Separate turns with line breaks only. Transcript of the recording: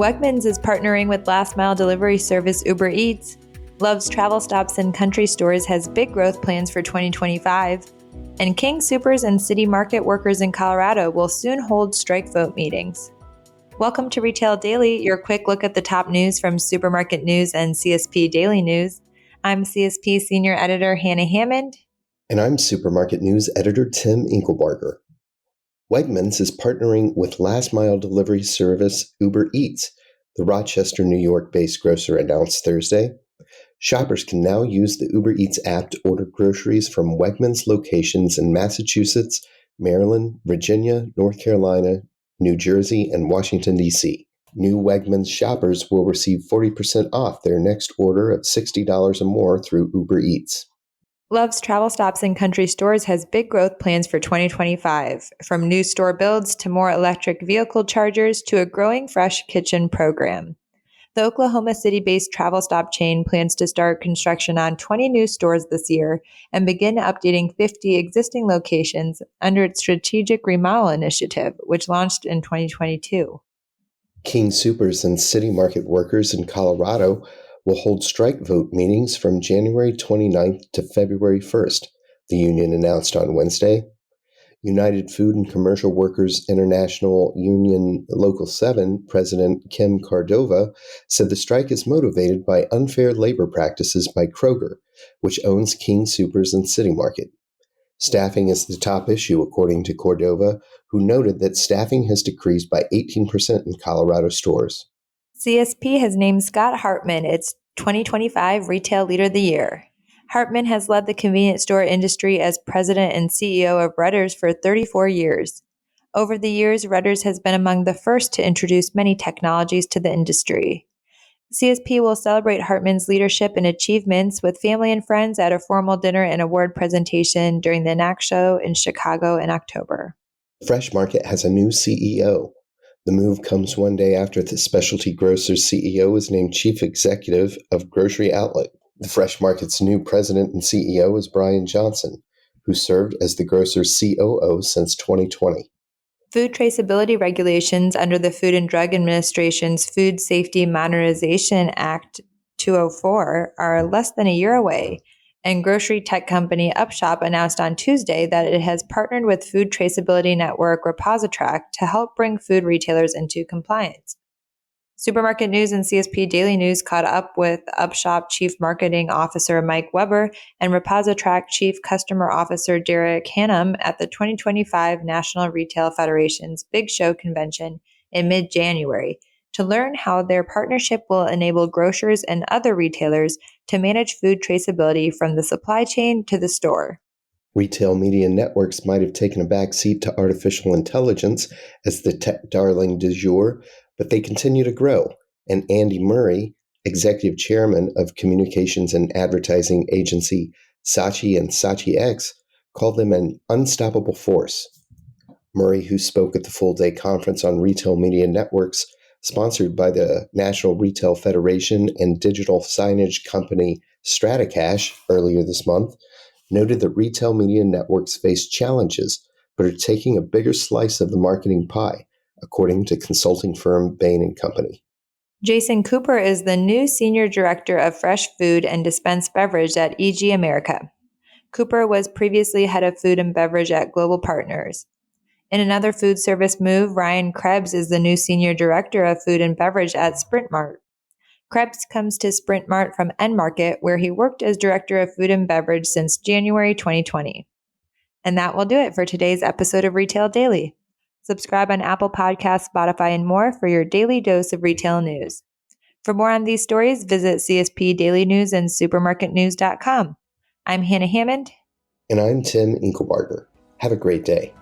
Wegmans is partnering with last mile delivery service Uber Eats. Love's Travel Stops and Country Stores has big growth plans for 2025. And King Soopers and City Market workers in Colorado will soon hold strike vote meetings. Welcome to Retail Daily, your quick look at the top news from Supermarket News and CSP Daily News. I'm CSP Senior Editor Hannah Hammond.
And I'm Supermarket News Editor Tim Inkelbarger. Wegmans is partnering with last mile delivery service Uber Eats, the Rochester, New York-based grocer announced Thursday. Shoppers can now use the Uber Eats app to order groceries from Wegmans locations in Massachusetts, Maryland, Virginia, North Carolina, New Jersey, and Washington, D.C. New Wegmans shoppers will receive 40% off their next order of $60 or more through Uber Eats.
Love's Travel Stops and Country Stores has big growth plans for 2025, from new store builds to more electric vehicle chargers to a growing fresh kitchen program. The Oklahoma City-based travel stop chain plans to start construction on 20 new stores this year and begin updating 50 existing locations under its strategic remodel initiative, which launched in 2022.
King Soopers and City Market workers in Colorado will hold strike vote meetings from January 29th to February 1st, the union announced on Wednesday. United Food and Commercial Workers International Union Local 7 President Kim Cardova said the strike is motivated by unfair labor practices by Kroger, which owns King Soopers and City Market. Staffing is the top issue, according to Cordova, who noted that staffing has decreased by 18% in Colorado stores.
CSP has named Scott Hartman its 2025 Retail Leader of the Year. Hartman has led the convenience store industry as president and CEO of Redders for 34 years. Over the years, Redders has been among the first to introduce many technologies to the industry. CSP will celebrate Hartman's leadership and achievements with family and friends at a formal dinner and award presentation during the NAC show in Chicago in October.
Fresh Market has a new CEO. The move comes one day after the specialty grocer's CEO was named chief executive of Grocery Outlet. The Fresh Market's new president and CEO is Brian Johnson, who served as the grocer's COO since 2020.
Food traceability regulations under the Food and Drug Administration's Food Safety Modernization Act 204 are less than a year away, and grocery tech company Upshop announced on Tuesday that it has partnered with food traceability network ReposiTrak to help bring food retailers into compliance. Supermarket News and CSP Daily News caught up with Upshop Chief Marketing Officer Mike Weber and ReposiTrak Chief Customer Officer Derek Hannum at the 2025 National Retail Federation's Big Show convention in mid-January to learn how their partnership will enable grocers and other retailers to manage food traceability from the supply chain to the store.
Retail media networks might have taken a back seat to artificial intelligence as the tech darling du jour, but they continue to grow. And Andy Murray, executive chairman of communications and advertising agency Saatchi and Saatchi X, called them an unstoppable force. Murray, who spoke at the full-day conference on retail media networks, sponsored by the National Retail Federation and digital signage company Stratacache earlier this month, noted that retail media networks face challenges, but are taking a bigger slice of the marketing pie, according to consulting firm Bain & Company.
Jason Cooper is the new Senior Director of Fresh Food and Dispensed Beverage at EG America. Cooper was previously head of food and beverage at Global Partners. In another food service move, Ryan Krebs is the new Senior Director of Food and Beverage at Sprint Mart. Krebs comes to Sprint Mart from N-Market, where he worked as Director of Food and Beverage since January 2020. And that will do it for today's episode of Retail Daily. Subscribe on Apple Podcasts, Spotify, and more for your daily dose of retail news. For more on these stories, visit CSP Daily News and supermarketnews.com. I'm Hannah Hammond.
And I'm Tim Inkelbarger. Have a great day.